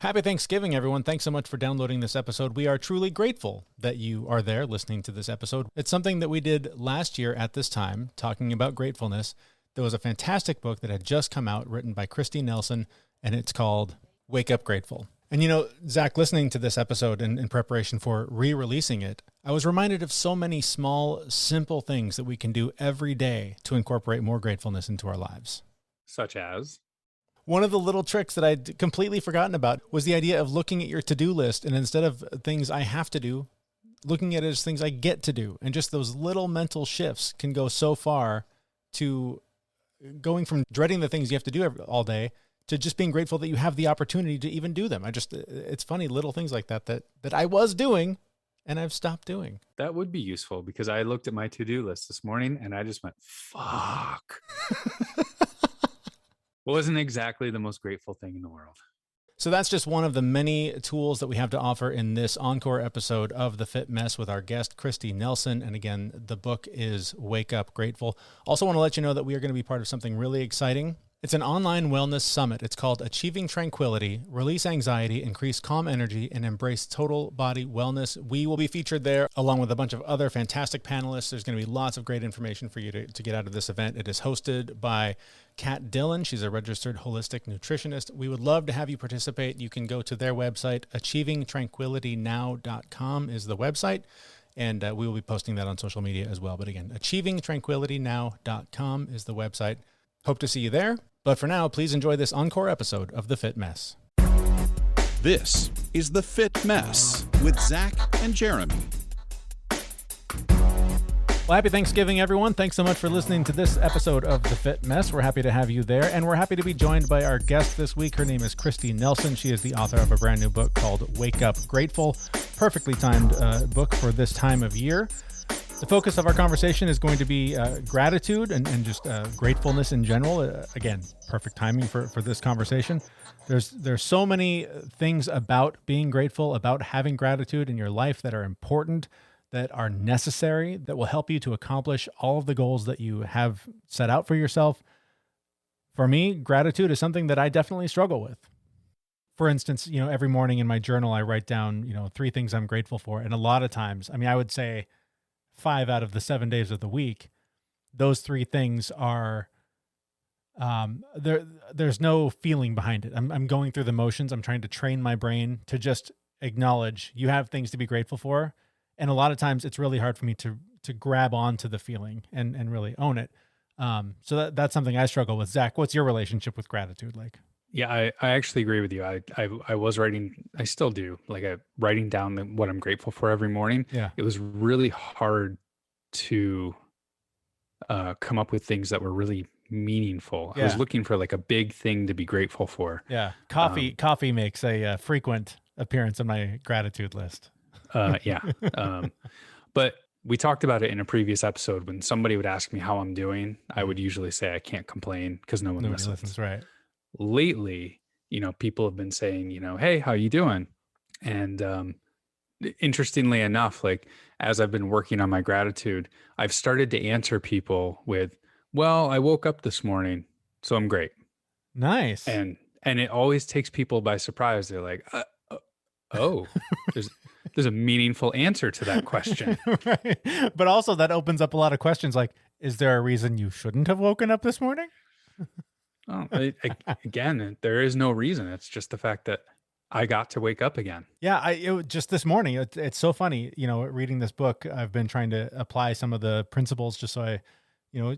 Happy Thanksgiving, everyone. Thanks so much for downloading this episode. We are truly grateful that you are there listening to this episode. It's something that we did last year at this time, talking about gratefulness. There was a fantastic book that had just come out, written by Kristi Nelson, and it's called Wake Up Grateful. And you know, Zach, listening to this episode in preparation for re-releasing it, I was reminded of so many small, simple things that we can do every day to incorporate more gratefulness into our lives. Such as? One of the little tricks that I'd completely forgotten about was the idea of looking at your to-do list, and instead of things I have to do, looking at it as things I get to do. And just those little mental shifts can go so far to going from dreading the things you have to do all day to just being grateful that you have the opportunity to even do them. It's funny, little things like that I was doing and I've stopped doing. That would be useful, because I looked at my to-do list this morning and I just went, fuck. Wasn't exactly the most grateful thing in the world. So that's just one of the many tools that we have to offer in this encore episode of The Fit Mess with our guest, Kristi Nelson. And again, the book is Wake Up Grateful. Also want to let you know that we are going to be part of something really exciting. It's an online wellness summit. It's called Achieving Tranquility, Release Anxiety, Increase Calm Energy, and Embrace Total Body Wellness. We will be featured there along with a bunch of other fantastic panelists. There's going to be lots of great information for you to get out of this event. It is hosted by Kat Dillon. She's a registered holistic nutritionist. We would love to have you participate. You can go to their website. achievingtranquilitynow.com is the website. And we will be posting that on social media as well. But again, achievingtranquilitynow.com is the website. Hope to see you there. But for now, please enjoy this encore episode of The Fit Mess. This is The Fit Mess with Zach and Jeremy. Well, happy Thanksgiving, everyone. Thanks so much for listening to this episode of The Fit Mess. We're happy to have you there, and we're happy to be joined by our guest this week. Her name is Kristi Nelson. She is the author of a brand new book called Wake Up Grateful. Perfectly timed book for this time of year. The focus of our conversation is going to be gratitude and just gratefulness in general. Again, perfect timing for this conversation. There's so many things about being grateful, about having gratitude in your life that are important, that are necessary, that will help you to accomplish all of the goals that you have set out for yourself. For me, gratitude is something that I definitely struggle with. For instance, you know, every morning in my journal, I write down, 3 things I'm grateful for. And a lot of times, I would say 5 out of the 7 days of the week, those 3 things are, there's no feeling behind it. I'm going through the motions. I'm trying to train my brain to just acknowledge you have things to be grateful for. And a lot of times it's really hard for me to grab onto the feeling and really own it. So that's something I struggle with. Zach, what's your relationship with gratitude like? Yeah, I actually agree with you. I was writing, I still do, writing down what I'm grateful for every morning. Yeah. It was really hard to come up with things that were really meaningful. Yeah. I was looking for a big thing to be grateful for. Yeah. Coffee makes a frequent appearance on my gratitude list. Yeah. But we talked about it in a previous episode. When somebody would ask me how I'm doing, I would usually say I can't complain because nobody listens. Right. Lately, people have been saying, hey, how you doing? And interestingly enough, as I've been working on my gratitude, I've started to answer people with, well, I woke up this morning, so I'm great. Nice. And it always takes people by surprise. They're like, oh, there's a meaningful answer to that question. Right. But also that opens up a lot of questions like, is there a reason you shouldn't have woken up this morning? Oh, again, there is no reason. It's just the fact that I got to wake up again. Yeah, just this morning, it's so funny, reading this book, I've been trying to apply some of the principles just so I,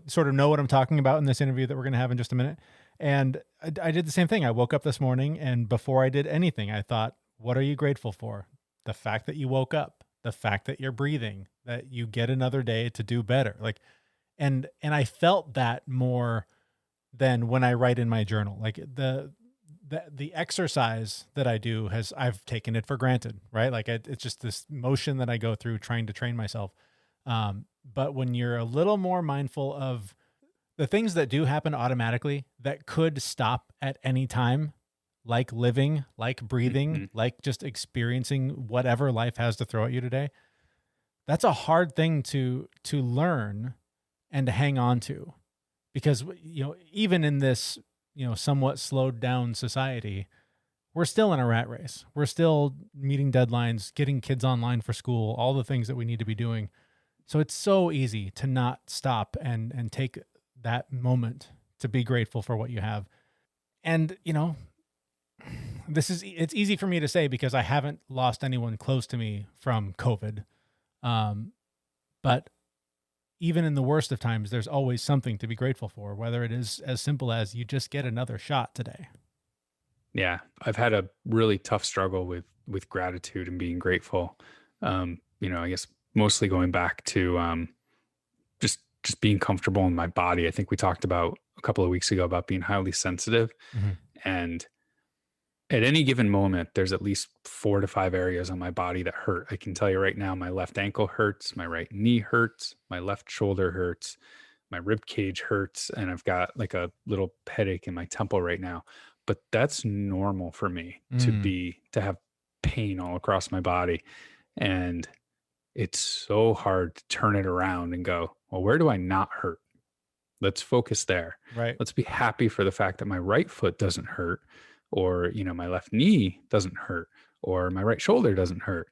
sort of know what I'm talking about in this interview that we're going to have in just a minute. And I did the same thing. I woke up this morning, and before I did anything, I thought, what are you grateful for? The fact that you woke up, the fact that you're breathing, that you get another day to do better. And I felt that more than when I write in my journal. The exercise that I do I've taken it for granted, right? It's just this motion that I go through trying to train myself. But when you're a little more mindful of the things that do happen automatically that could stop at any time, like living, like breathing, like just experiencing whatever life has to throw at you today, that's a hard thing to learn and to hang on to. Because, even in this, somewhat slowed down society, we're still in a rat race. We're still meeting deadlines, getting kids online for school, all the things that we need to be doing. So it's so easy to not stop and take that moment to be grateful for what you have. And, it's easy for me to say because I haven't lost anyone close to me from COVID. But even in the worst of times, there's always something to be grateful for, whether it is as simple as you just get another shot today. Yeah, I've had a really tough struggle with gratitude and being grateful. I guess mostly going back to just being comfortable in my body. I think we talked about a couple of weeks ago about being highly sensitive, Mm-hmm. and at any given moment, there's at least 4 to 5 areas on my body that hurt. I can tell you right now, my left ankle hurts, my right knee hurts, my left shoulder hurts, my rib cage hurts, and I've got like a little headache in my temple right now. But that's normal for me to have pain all across my body. And it's so hard to turn it around and go, well, where do I not hurt? Let's focus there. Right. Let's be happy for the fact that my right foot doesn't hurt, or, my left knee doesn't hurt, or my right shoulder doesn't hurt.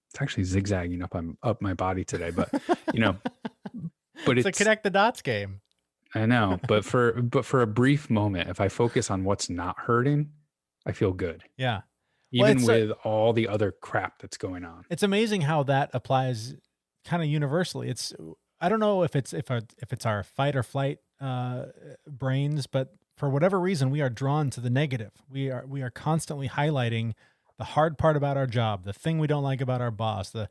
It's actually zigzagging up my body today, but but it's a connect the dots game. I know, but for a brief moment, if I focus on what's not hurting, I feel good. Yeah. Even with all the other crap that's going on. It's amazing how that applies kind of universally. I don't know if it's our fight or flight brains, but for whatever reason, we are drawn to the negative. We are constantly highlighting the hard part about our job, the thing we don't like about our boss, the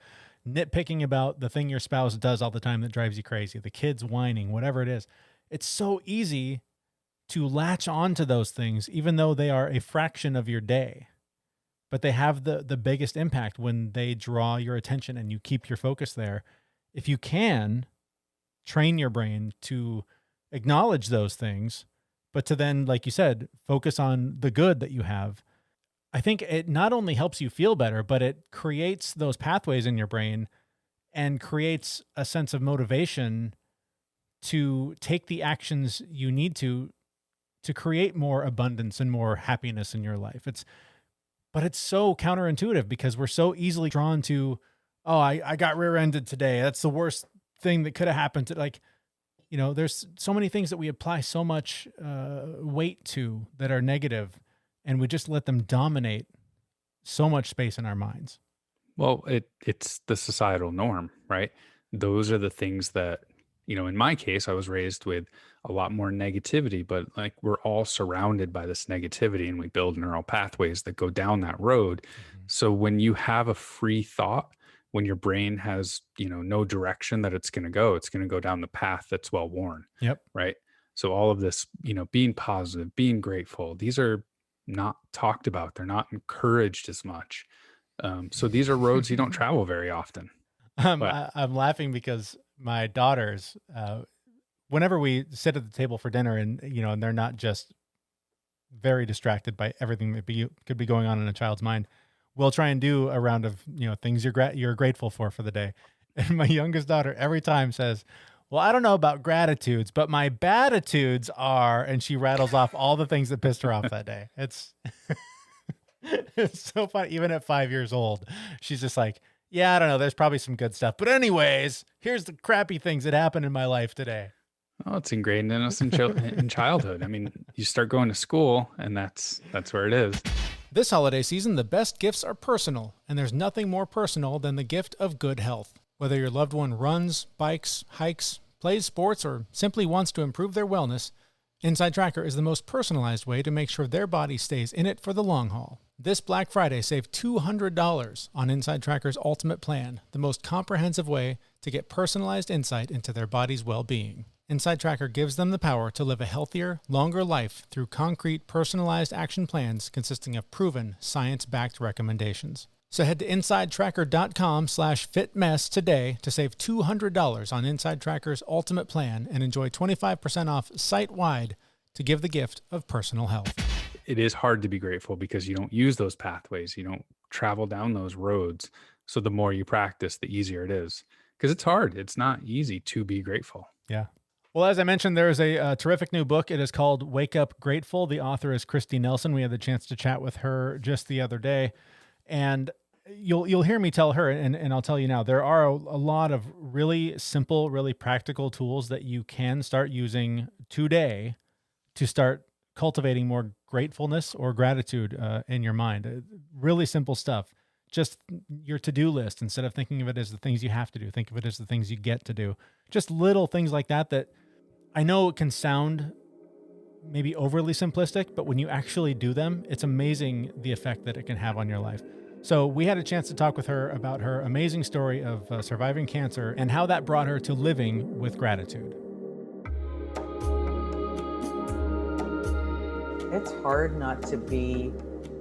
nitpicking about the thing your spouse does all the time that drives you crazy, the kids whining, whatever it is. It's so easy to latch onto those things, even though they are a fraction of your day. But they have the biggest impact when they draw your attention and you keep your focus there. If you can train your brain to acknowledge those things, but to then, like you said, focus on the good that you have, I think it not only helps you feel better, but it creates those pathways in your brain and creates a sense of motivation to take the actions you need to create more abundance and more happiness in your life. But it's so counterintuitive because we're so easily drawn to, oh, I got rear-ended today. That's the worst thing that could have happened to, there's so many things that we apply so much weight to that are negative, and we just let them dominate so much space in our minds. Well, it's the societal norm, right? Those are the things that, in my case, I was raised with a lot more negativity, but like we're all surrounded by this negativity and we build neural pathways that go down that road. Mm-hmm. So when you have a free thought, when your brain has, no direction that it's going to go down the path that's well worn. Yep. Right. So all of this, being positive, being grateful, these are not talked about. They're not encouraged as much. So these are roads you don't travel very often. I'm laughing because my daughters, whenever we sit at the table for dinner and they're not just very distracted by everything that could be going on in a child's mind, we'll try and do a round of, things you're grateful for the day. And my youngest daughter every time says, well, I don't know about gratitudes, but my batitudes are, and she rattles off all the things that pissed her off that day. It's so funny. Even at 5 years old, she's just like, yeah, I don't know. There's probably some good stuff, but anyways, here's the crappy things that happened in my life today. Oh, it's ingrained in us in childhood. I mean, you start going to school and that's where it is. This holiday season, the best gifts are personal, and there's nothing more personal than the gift of good health. Whether your loved one runs, bikes, hikes, plays sports, or simply wants to improve their wellness, Inside Tracker is the most personalized way to make sure their body stays in it for the long haul. This Black Friday, save $200 on Inside Tracker's Ultimate Plan, the most comprehensive way to get personalized insight into their body's well-being. Inside Tracker gives them the power to live a healthier, longer life through concrete, personalized action plans consisting of proven, science-backed recommendations. So head to InsideTracker.com/fitmess today to save $200 on Inside Tracker's Ultimate Plan and enjoy 25% off site-wide to give the gift of personal health. It is hard to be grateful because you don't use those pathways. You don't travel down those roads. So the more you practice, the easier it is. Because it's hard. It's not easy to be grateful. Yeah. Well, as I mentioned, there is a terrific new book. It is called Wake Up Grateful. The author is Kristi Nelson. We had the chance to chat with her just the other day, and you'll hear me tell her, and I'll tell you now, there are a lot of really simple, really practical tools that you can start using today to start cultivating more gratefulness or gratitude in your mind. Really simple stuff. Just your to-do list, instead of thinking of it as the things you have to do, think of it as the things you get to do. Just little things like that that I know it can sound maybe overly simplistic, but when you actually do them, it's amazing the effect that it can have on your life. So, we had a chance to talk with her about her amazing story of surviving cancer and how that brought her to living with gratitude. It's hard not to be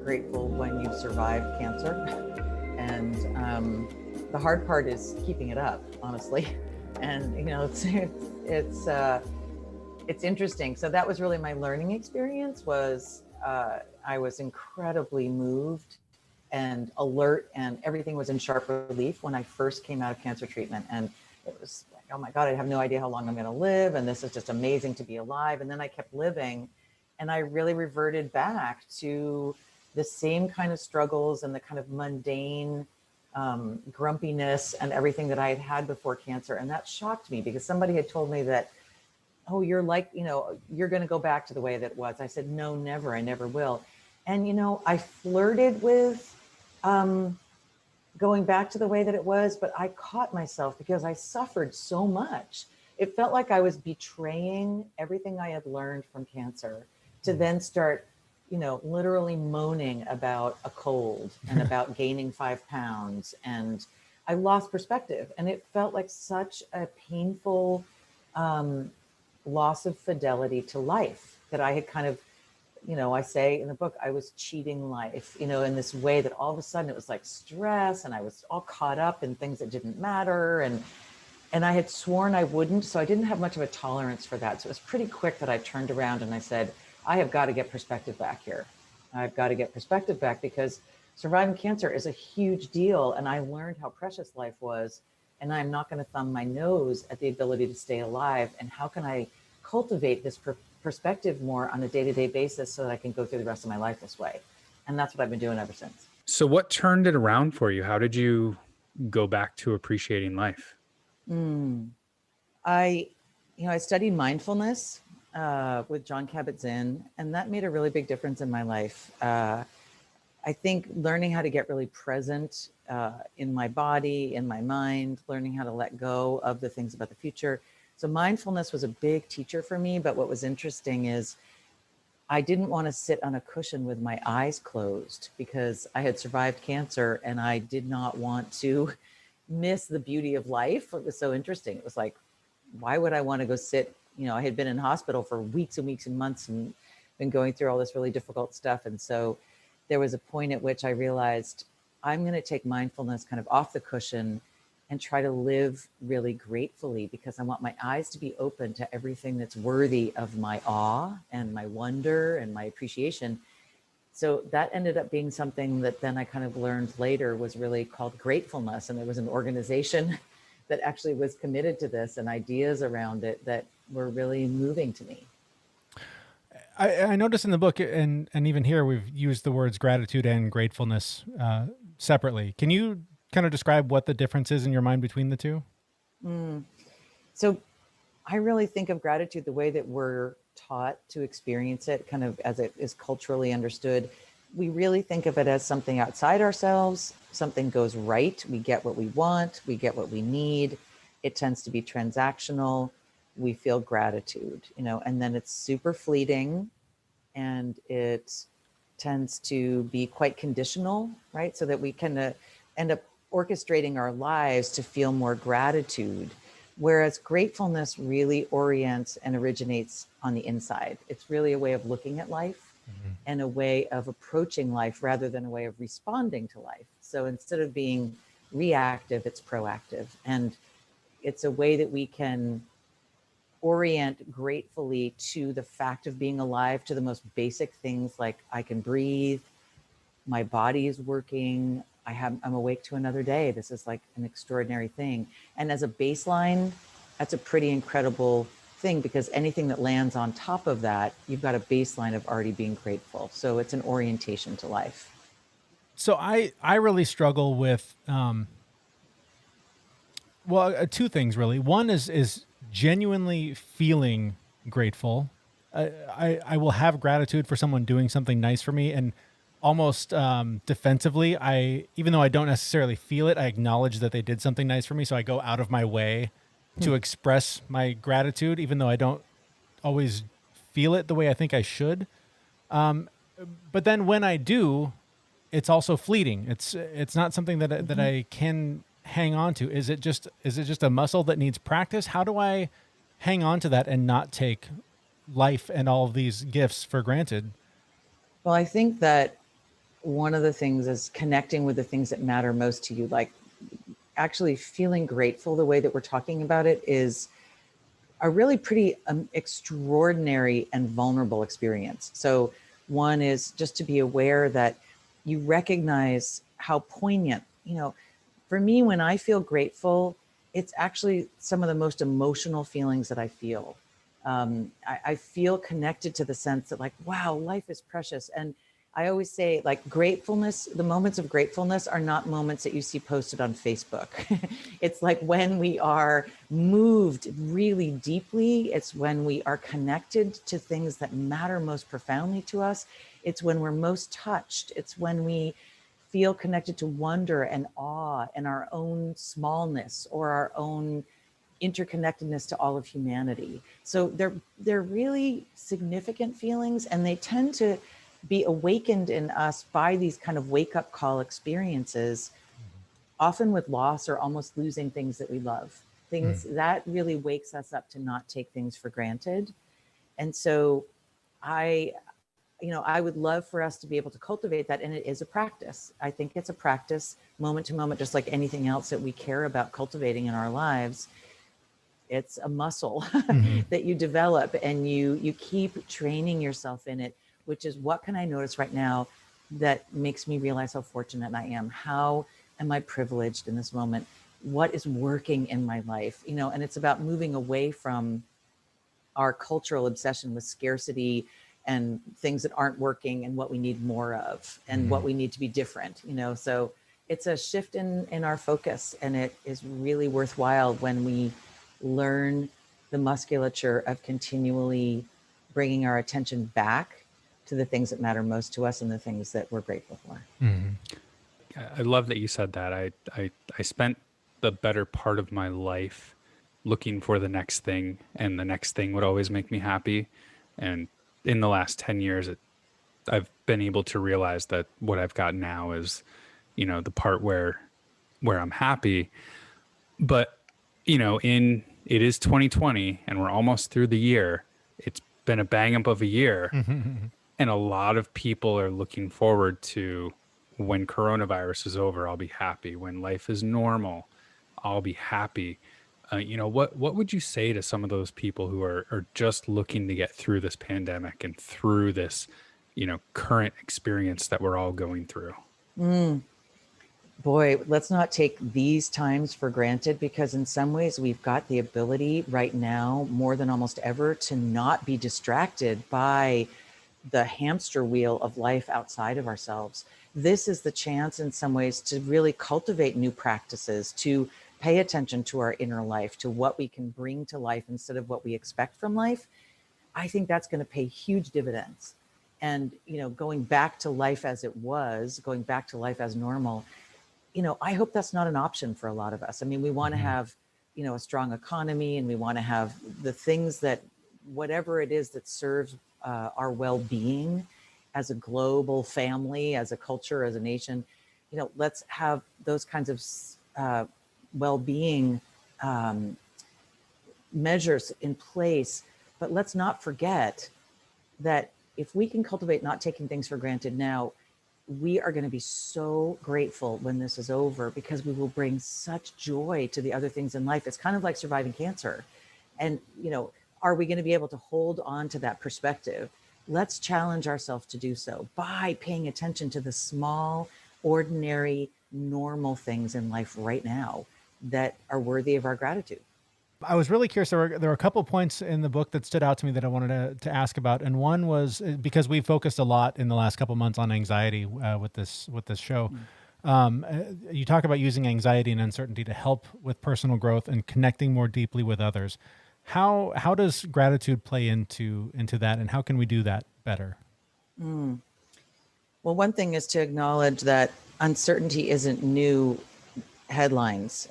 grateful when you've survived cancer. And the hard part is keeping it up, honestly. And, it's interesting. So that was really my learning experience was I was incredibly moved and alert, and everything was in sharp relief when I first came out of cancer treatment. And it was like, oh my God, I have no idea how long I'm going to live. And this is just amazing to be alive. And then I kept living, and I really reverted back to the same kind of struggles and the kind of mundane grumpiness and everything that I had had before cancer. And that shocked me because somebody had told me that, oh, you're like, you're going to go back to the way that it was. I said, no, never. I never will. And, I flirted with going back to the way that it was, but I caught myself because I suffered so much. It felt like I was betraying everything I had learned from cancer to then start, literally moaning about a cold and about gaining 5 pounds. And I lost perspective. And it felt like such a painful loss of fidelity to life that I had kind of, I say in the book, I was cheating life, in this way that all of a sudden it was like stress, and I was all caught up in things that didn't matter. And I had sworn I wouldn't. So I didn't have much of a tolerance for that. So it was pretty quick that I turned around and I said, I have got to get perspective back here. I've got to get perspective back because surviving cancer is a huge deal. And I learned how precious life was. And I'm not going to thumb my nose at the ability to stay alive. And how can I cultivate this perspective more on a day-to-day basis so that I can go through the rest of my life this way? And that's what I've been doing ever since. So what turned it around for you? How did you go back to appreciating life? I studied mindfulness with John Kabat-Zinn, and that made a really big difference in my life. I think learning how to get really present in my body, in my mind, learning how to let go of the things about the future. So mindfulness was a big teacher for me. But what was interesting is I didn't want to sit on a cushion with my eyes closed because I had survived cancer and I did not want to miss the beauty of life. It was so interesting. It was like, why would I want to go sit? I had been in hospital for weeks and weeks and months and been going through all this really difficult stuff. And so there was a point at which I realized I'm going to take mindfulness kind of off the cushion and try to live really gratefully because I want my eyes to be open to everything that's worthy of my awe and my wonder and my appreciation. So that ended up being something that then I kind of learned later was really called gratefulness. And there was an organization that actually was committed to this and ideas around it that were really moving to me. I noticed in the book, and even here, we've used the words gratitude and gratefulness separately. Can you kind of describe what the difference is in your mind between the two? So I really think of gratitude the way that we're taught to experience it, kind of as it is culturally understood. We really think of it as something outside ourselves. Something goes right. We get what we want. We get what we need. It tends to be transactional. We feel gratitude, and then it's super fleeting and it tends to be quite conditional, right? So that we can end up orchestrating our lives to feel more gratitude. Whereas gratefulness really orients and originates on the inside. It's really a way of looking at life and a way of approaching life rather than a way of responding to life. So instead of being reactive, it's proactive. And it's a way that we can orient gratefully to the fact of being alive, to the most basic things like I can breathe, my body is working, I'm awake to another day. This is like an extraordinary thing. And as a baseline, that's a pretty incredible thing, because anything that lands on top of that, you've got a baseline of already being grateful. So it's an orientation to life. So I really struggle with well, two things really. One is genuinely feeling grateful. I will have gratitude for someone doing something nice for me, and almost defensively, I even though I don't necessarily feel it, I acknowledge that they did something nice for me. So I go out of my way to express my gratitude, even though I don't always feel it the way I think I should. But then when I do, it's also fleeting. It's not something that that I can hang on to. Is it just a muscle that needs practice? How do I hang on to that and not take life and all of these gifts for granted? Well, I think that one of the things is connecting with the things that matter most to you, like actually feeling grateful. The way that we're talking about it is a really pretty extraordinary and vulnerable experience. So, one is just to be aware that you recognize how poignant, for me, when I feel grateful, it's actually some of the most emotional feelings that I feel. I feel connected to the sense that, like, wow, life is precious. And I always say, like, gratefulness, the moments of gratefulness are not moments that you see posted on Facebook. It's like when we are moved really deeply, it's when we are connected to things that matter most profoundly to us. It's when we're most touched. It's when we feel connected to wonder and awe and our own smallness or our own interconnectedness to all of humanity. So they're really significant feelings, and they tend to be awakened in us by these kind of wake up call experiences, often with loss or almost losing things that we love. Things that really wakes us up to not take things for granted. And so I I would love for us to be able to cultivate that. And it is a practice. I think it's a practice, moment to moment, just like anything else that we care about cultivating in our lives. It's a muscle Mm-hmm. that you develop, and you keep training yourself in it, which is, what can I notice right now that makes me realize how fortunate I am? How am I privileged in this moment? What is working in my life? And it's about moving away from our cultural obsession with scarcity and things that aren't working and what we need more of and what we need to be different. So it's a shift in our focus, and it is really worthwhile when we learn the musculature of continually bringing our attention back to the things that matter most to us and the things that we're grateful for. Mm-hmm. I love that you said that. I spent the better part of my life looking for the next thing, and the next thing would always make me happy. And in the last 10 years, I've been able to realize that what I've got now is, the part where I'm happy. But, it is 2020 and we're almost through the year. It's been a bang up of a year. Mm-hmm. And a lot of people are looking forward to, when coronavirus is over, I'll be happy. When life is normal, I'll be happy. What would you say to some of those people who are just looking to get through this pandemic and through this, current experience that we're all going through? Boy, let's not take these times for granted, because in some ways we've got the ability right now more than almost ever to not be distracted by the hamster wheel of life outside of ourselves. This is the chance in some ways to really cultivate new practices, to pay attention to our inner life, to what we can bring to life instead of what we expect from life. I think that's going to pay huge dividends. And, going back to life as it was, going back to life as normal, I hope that's not an option for a lot of us. I mean, we want to have, a strong economy, and we want to have the things that, whatever it is that serves our well-being as a global family, as a culture, as a nation, let's have those kinds of well-being measures in place. But let's not forget that if we can cultivate not taking things for granted now, we are going to be so grateful when this is over, because we will bring such joy to the other things in life. It's kind of like surviving cancer. And, are we going to be able to hold on to that perspective? Let's challenge ourselves to do so by paying attention to the small, ordinary, normal things in life right now that are worthy of our gratitude. I was really curious. There were a couple points in the book that stood out to me that I wanted to ask about, and one was because we focused a lot in the last couple months on anxiety with this show. You talk about using anxiety and uncertainty to help with personal growth and connecting more deeply with others. How does gratitude play into that, and how can we do that better? Well, one thing is to acknowledge that uncertainty isn't new headlines.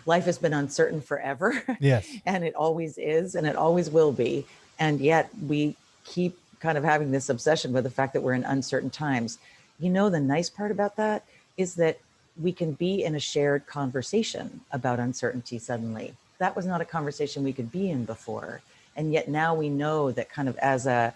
Life has been uncertain forever. Yes. And it always is, and it always will be. And yet we keep kind of having this obsession with the fact that we're in uncertain times. You know, the nice part about that is that we can be in a shared conversation about uncertainty suddenly. That was not a conversation we could be in before. And yet now we know that kind of as a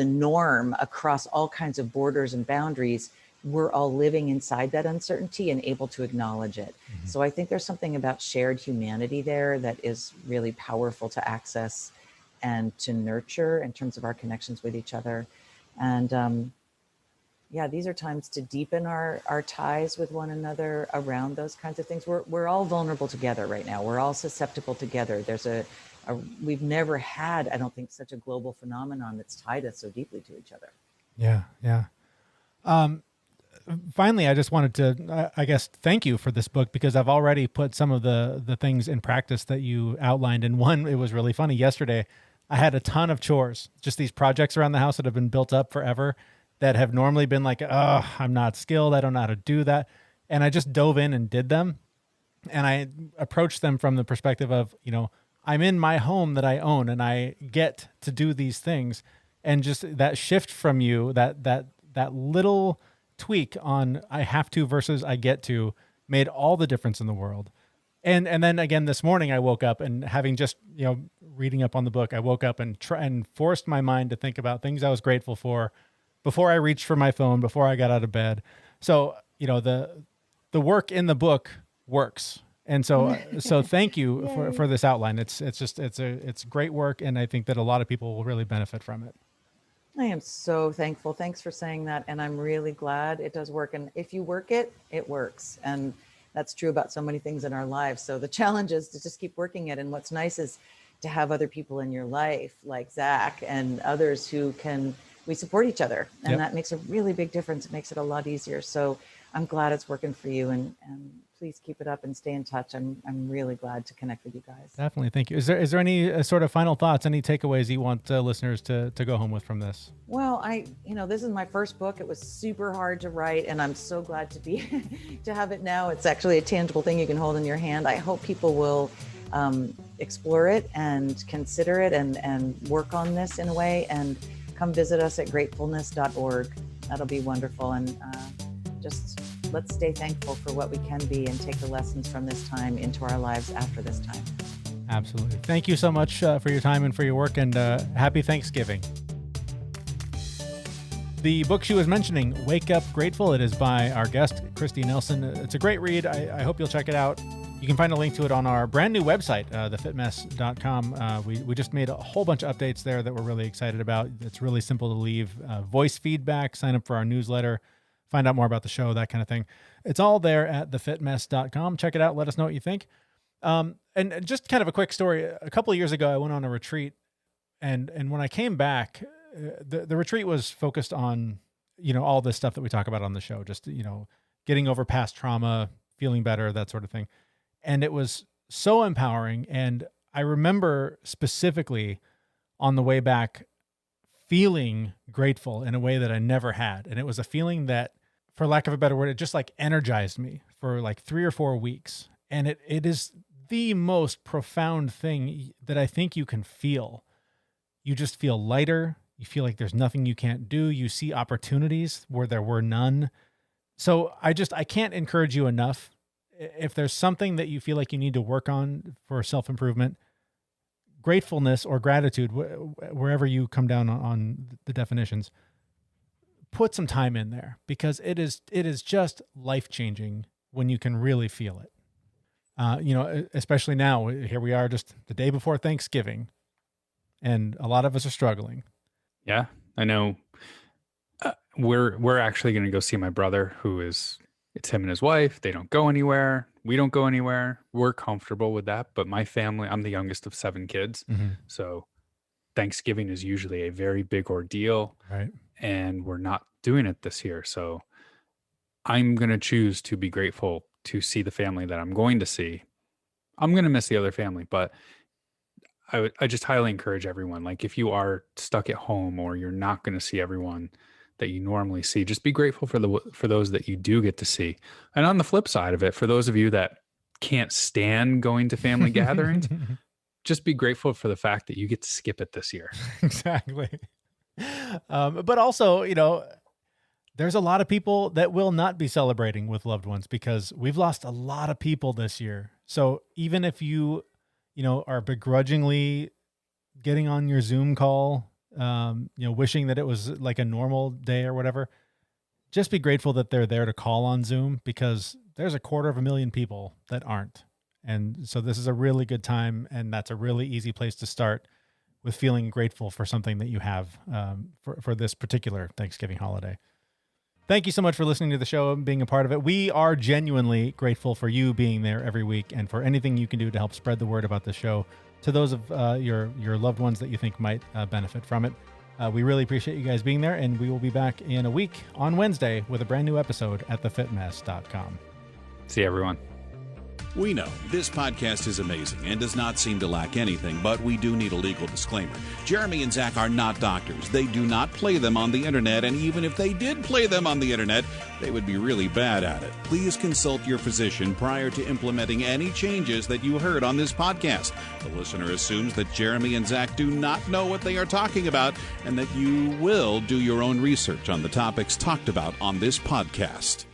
norm across all kinds of borders and boundaries, we're all living inside that uncertainty and able to acknowledge it. Mm-hmm. So I think there's something about shared humanity there that is really powerful to access and to nurture in terms of our connections with each other. And these are times to deepen our ties with one another around those kinds of things. We're all vulnerable together right now. We're all susceptible together. There's we've never had, I don't think, such a global phenomenon that's tied us so deeply to each other. Yeah. Finally, I just wanted to, I guess, thank you for this book, because I've already put some of the things in practice that you outlined. And one, it was really funny. Yesterday, I had a ton of chores, just these projects around the house that have been built up forever that have normally been like, oh, I'm not skilled. I don't know how to do that. And I just dove in and did them. And I approached them from the perspective of, I'm in my home that I own and I get to do these things. And just that shift from you, that little tweak on I have to versus I get to made all the difference in the world. And then again, this morning I woke up and having just, reading up on the book, I woke up and forced my mind to think about things I was grateful for before I reached for my phone, before I got out of bed. So, the work in the book works. And so thank you for this outline. It's great work. And I think that a lot of people will really benefit from it. I am so thankful. Thanks for saying that. And I'm really glad it does work. And if you work it, it works. And that's true about so many things in our lives. So the challenge is to just keep working it. And what's nice is to have other people in your life like Zach and others we support each other. And that makes a really big difference. It makes it a lot easier. So I'm glad it's working for you, and please keep it up and stay in touch. I'm really glad to connect with you guys. Definitely. Thank you. Is there any sort of final thoughts, any takeaways you want listeners to go home with from this? Well, this is my first book. It was super hard to write, and I'm so glad to have it now. It's actually a tangible thing you can hold in your hand. I hope people will explore it and consider it and work on this in a way, and come visit us at gratefulness.org. That'll be wonderful. And just let's stay thankful for what we can be and take the lessons from this time into our lives after this time. Absolutely. Thank you so much for your time and for your work, and happy Thanksgiving. The book she was mentioning, Wake Up Grateful, it is by our guest, Kristi Nelson. It's a great read. I hope you'll check it out. You can find a link to it on our brand new website, thefitmess.com. We just made a whole bunch of updates there that we're really excited about. It's really simple to leave voice feedback, sign up for our newsletter, find out more about the show, that kind of thing. It's all there at thefitmess.com. Check it out. Let us know what you think. And just kind of a quick story. A couple of years ago, I went on a retreat, and when I came back, the retreat was focused on, all this stuff that we talk about on the show, just, getting over past trauma, feeling better, that sort of thing. And it was so empowering. And I remember specifically on the way back feeling grateful in a way that I never had. And it was a feeling that, for lack of a better word, it just like energized me for like 3 or 4 weeks. And it is the most profound thing that I think you can feel. You just feel lighter. You feel like there's nothing you can't do. You see opportunities where there were none. So I can't encourage you enough. If there's something that you feel like you need to work on for self-improvement, gratefulness or gratitude, wherever you come down on the definitions, put some time in there, because it is just life-changing when you can really feel it. Especially now, here we are just the day before Thanksgiving, and a lot of us are struggling. Yeah, I know. We're actually going to go see my brother, it's him and his wife. They don't go anywhere. We don't go anywhere. We're comfortable with that. But my family, I'm the youngest of 7 kids. So Thanksgiving is usually a very big ordeal. Right. And we're not doing it this year. So I'm going to choose to be grateful to see the family that I'm going to see. I'm going to miss the other family, but I just highly encourage everyone, like if you are stuck at home or you're not going to see everyone that you normally see, just be grateful for those that you do get to see. And on the flip side of it, for those of you that can't stand going to family gatherings, just be grateful for the fact that you get to skip it this year. Exactly. But also, there's a lot of people that will not be celebrating with loved ones because we've lost a lot of people this year. So even if you are begrudgingly getting on your Zoom call, wishing that it was like a normal day or whatever, just be grateful that they're there to call on Zoom because there's 250,000 people that aren't. And so this is a really good time. And that's a really easy place to start with feeling grateful for something that you have for this particular Thanksgiving holiday. Thank you so much for listening to the show and being a part of it. We are genuinely grateful for you being there every week and for anything you can do to help spread the word about the show to those of your loved ones that you think might benefit from it. We really appreciate you guys being there, and we will be back in a week on Wednesday with a brand new episode at thefitmess.com. See you, everyone. We know this podcast is amazing and does not seem to lack anything, but we do need a legal disclaimer. Jeremy and Zach are not doctors. They do not play them on the internet, and even if they did play them on the internet, they would be really bad at it. Please consult your physician prior to implementing any changes that you heard on this podcast. The listener assumes that Jeremy and Zach do not know what they are talking about and that you will do your own research on the topics talked about on this podcast.